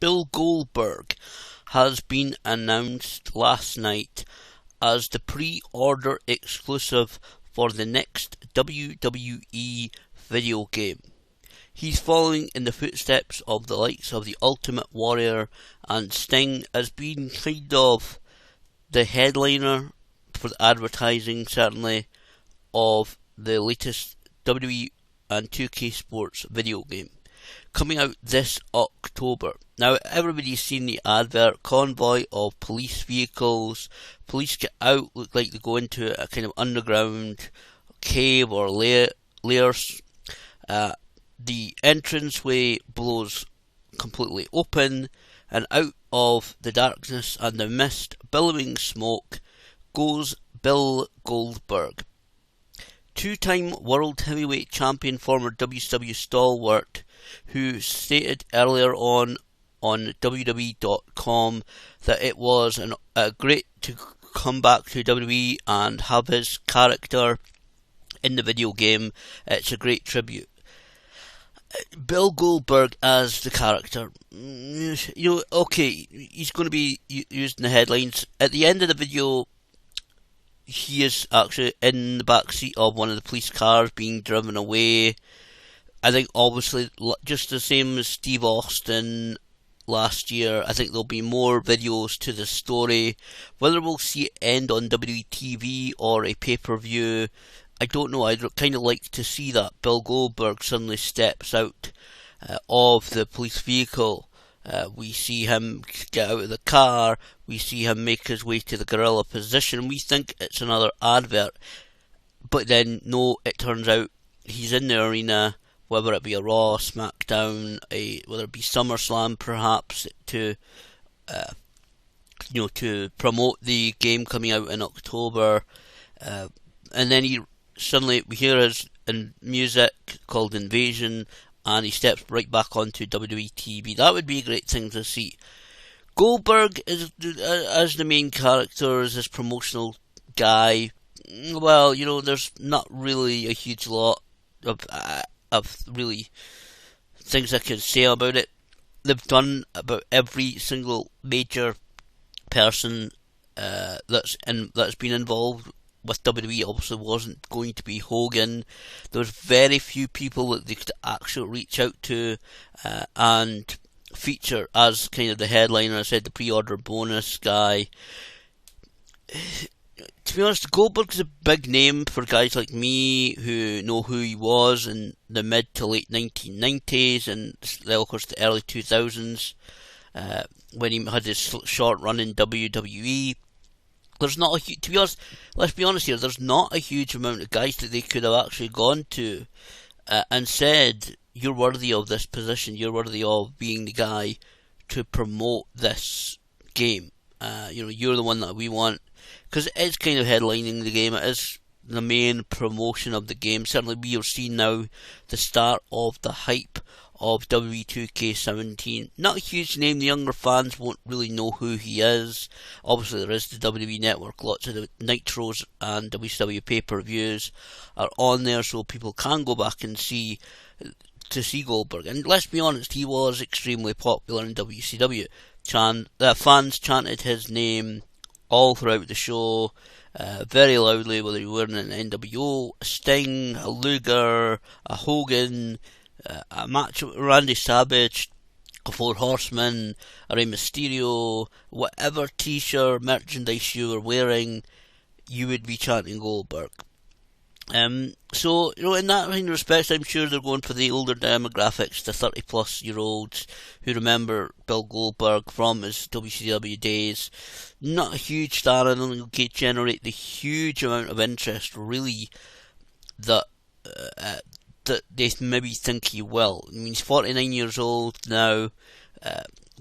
Bill Goldberg has been announced last night as the pre-order exclusive for the next WWE video game. He's following in the footsteps of the likes of the Ultimate Warrior and Sting as being kind of the headliner for the advertising, certainly, of the latest WWE and 2K Sports video game, coming out this October. Now, everybody's seen the advert, convoy of police vehicles, police get out, look like they go into a kind of underground cave or lairs. The entranceway blows completely open, and out of the darkness and the mist, billowing smoke, goes Bill Goldberg. Two-time World Heavyweight Champion, former WCW stalwart, who stated earlier on WWE.com that it was great to come back to WWE and have his character in the video game. It's a great tribute. Bill Goldberg as the character, okay, he's going to be used in the headlines. At the end of the video, he is actually in the back seat of one of the police cars being driven away. I think obviously just the same as Steve Austin last year, I think there'll be more videos to the story. Whether we'll see it end on WTV or a pay-per-view, I don't know. I'd kind of like to see that Bill Goldberg suddenly steps out of the police vehicle. We see him get out of the car, we see him make his way to the gorilla position, we think it's another advert, but then no, it turns out he's in the arena, whether it be a Raw, SmackDown, whether it be SummerSlam perhaps, to promote the game coming out in October, and then we hear his music called Invasion, and he steps right back onto WWE TV. That would be a great thing to see. Goldberg is as the main character, as this promotional guy. Well, there's not really a huge lot of really things I can say about it. They've done about every single major person that's been involved with WWE. Obviously wasn't going to be Hogan. There was very few people that they could actually reach out to and feature as kind of the headliner. I said the pre-order bonus guy. To be honest, Goldberg is a big name for guys like me who know who he was in the mid to late 1990s and of course the early 2000s when he had his short run in WWE. There's not a to be honest, let's be honest here, there's not a huge amount of guys that they could have actually gone to and said, you're worthy of this position, you're worthy of being the guy to promote this game. You're the one that we want, because it is kind of headlining the game, it is the main promotion of the game. Certainly we are seeing now the start of the hype of WWE2K17. Not a huge name, the younger fans won't really know who he is. Obviously there is the WWE Network, lots of the Nitros and WCW pay-per-views are on there, so people can go back and see Goldberg. And let's be honest, he was extremely popular in WCW. Fans chanted his name all throughout the show, very loudly, whether you were in an NWO, a Sting, a Luger, a Hogan, a match with Randy Savage, a Four Horsemen, a Rey Mysterio, whatever t-shirt, merchandise you were wearing, you would be chanting Goldberg. So, in that kind of respect, I'm sure they're going for the older demographics, the 30-plus year olds who remember Bill Goldberg from his WCW days. Not a huge star, I don't think he'll generate the huge amount of interest, really, that they maybe think he will. I mean, he's 49 years old now.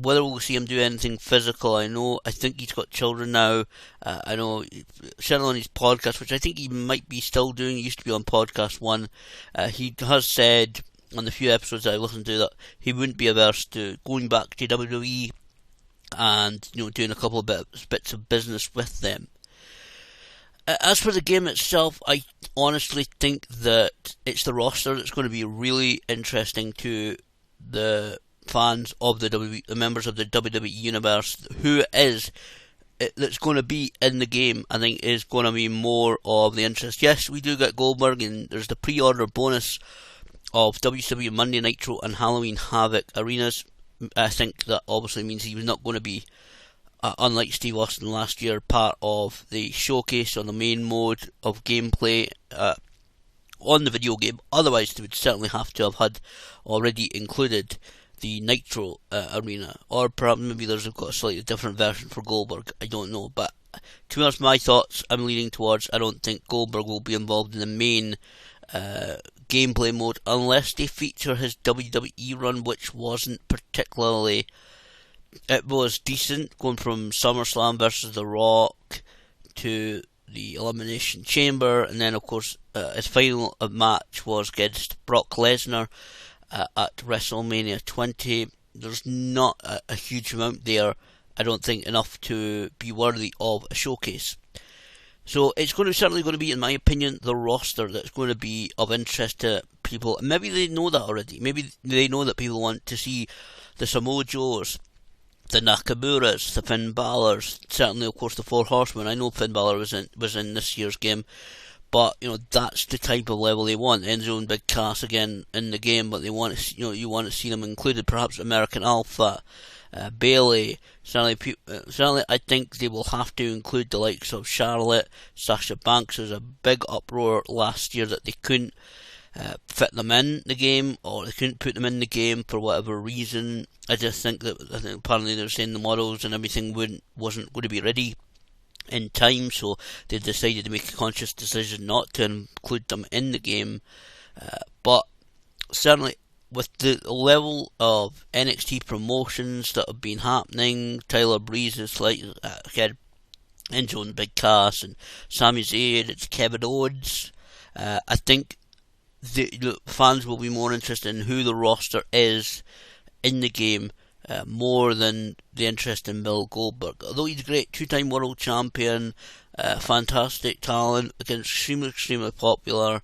Whether we'll see him do anything physical, I think he's got children now. I know, certainly on his podcast, which I think he might be still doing, he used to be on Podcast 1, he has said on the few episodes I listened to that he wouldn't be averse to going back to WWE and doing a couple of bits of business with them. As for the game itself, I honestly think that it's the roster that's going to be really interesting to the fans of the members of the WWE universe, who it is that's going to be in the game, I think is going to be more of the interest. Yes, we do get Goldberg, and there's the pre-order bonus of WCW Monday Nitro and Halloween Havoc arenas. I think that obviously means he was not going to be, unlike Steve Austin last year, part of the showcase on the main mode of gameplay on the video game. Otherwise, they would certainly have to have had already included the Nitro arena, or perhaps maybe got a slightly different version for Goldberg. I don't know, but to be honest, my thoughts, I'm leaning towards I don't think Goldberg will be involved in the main gameplay mode unless they feature his WWE run, which wasn't particularly. It was decent, going from SummerSlam versus The Rock to the Elimination Chamber, and then of course his final match was against Brock Lesnar at WrestleMania 20. There's not a huge amount there, I don't think enough to be worthy of a showcase. So it's certainly going to be, in my opinion, the roster that's going to be of interest to people. And maybe they know that already. Maybe they know that people want to see the Samoa Joes, the Nakamuras, the Finn Balors, certainly of course the Four Horsemen. I know Finn Balor was in this year's game, but that's the type of level they want. Enzo and Big Cass again in the game, but they want to you want to see them included. Perhaps American Alpha, Bayley. Certainly, I think they will have to include the likes of Charlotte, Sasha Banks. There was a big uproar last year that they couldn't fit them in the game, or they couldn't put them in the game for whatever reason. I think apparently they were saying the models and everything wasn't going to be ready in time, so they decided to make a conscious decision not to include them in the game. But certainly, with the level of NXT promotions that have been happening, Tyler Breeze's again, Enzo and Big Cass, and Sami Zayn, it's Kevin Owens. I think the fans will be more interested in who the roster is in the game, more than the interest in Bill Goldberg. Although he's a great two-time world champion, fantastic talent, again, extremely popular.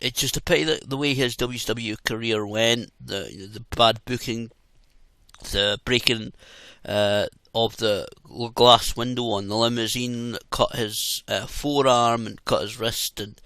It's just a pity that the way his WCW career went, the bad booking, the breaking of the glass window on the limousine that cut his forearm and cut his wrist and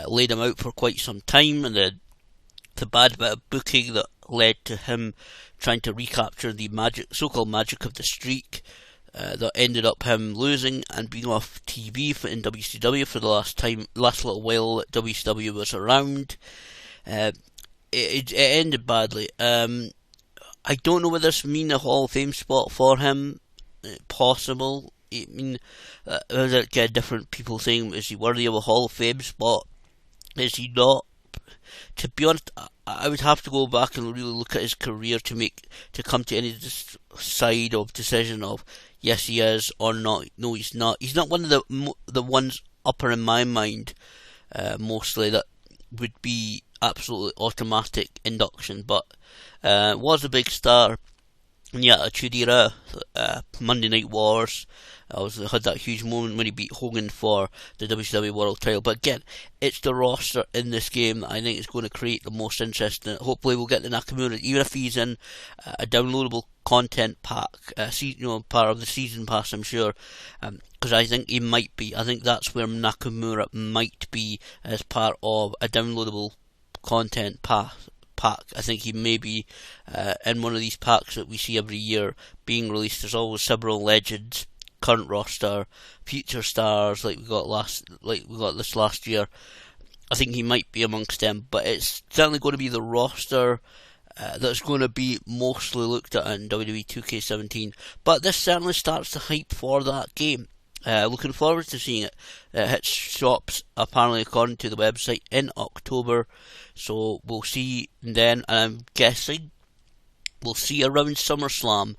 laid him out for quite some time, and the bad bit of booking that led to him trying to recapture the so-called magic of the streak, that ended up him losing and being off TV in WCW for the last little while that WCW was around. It ended badly. I don't know whether this means a Hall of Fame spot for him. Possible. I mean, there's different people saying, is he worthy of a Hall of Fame spot? Is he not? To be honest, I would have to go back and really look at his career to come to any side of decision of yes he is or not. No, he's not. He's not one of the ones upper in my mind, mostly, that would be absolutely automatic induction. But was a big star in the Attitude Era, Monday Night Wars. Had that huge moment when he beat Hogan for the WCW World Title. But again, it's the roster in this game that I think is going to create the most interest in it. Hopefully we'll get the Nakamura, even if he's in a downloadable content pack, part of the season pass, I'm sure, because I think he might be. I think that's where Nakamura might be, as part of a downloadable content pack. I think he may be in one of these packs that we see every year being released. There's always several legends, current roster, future stars like we got this last year. I think he might be amongst them, but it's certainly going to be the roster that's going to be mostly looked at in WWE2K17. But this certainly starts the hype for that game. Looking forward to seeing it. It hits shops, apparently, according to the website, in October. So we'll see then, and I'm guessing we'll see around SummerSlam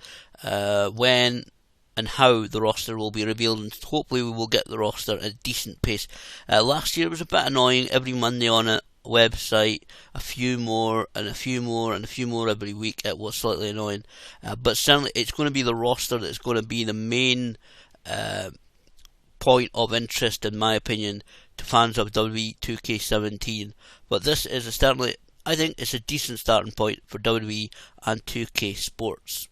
when and how the roster will be revealed, and hopefully we will get the roster at a decent pace. Last year it was a bit annoying. Every Monday on it website, a few more and a few more and a few more every week. It was slightly annoying, but certainly it's going to be the roster that's going to be the main point of interest, in my opinion, to fans of WWE2K17. But this is certainly I think it's a decent starting point for WWE and 2K Sports.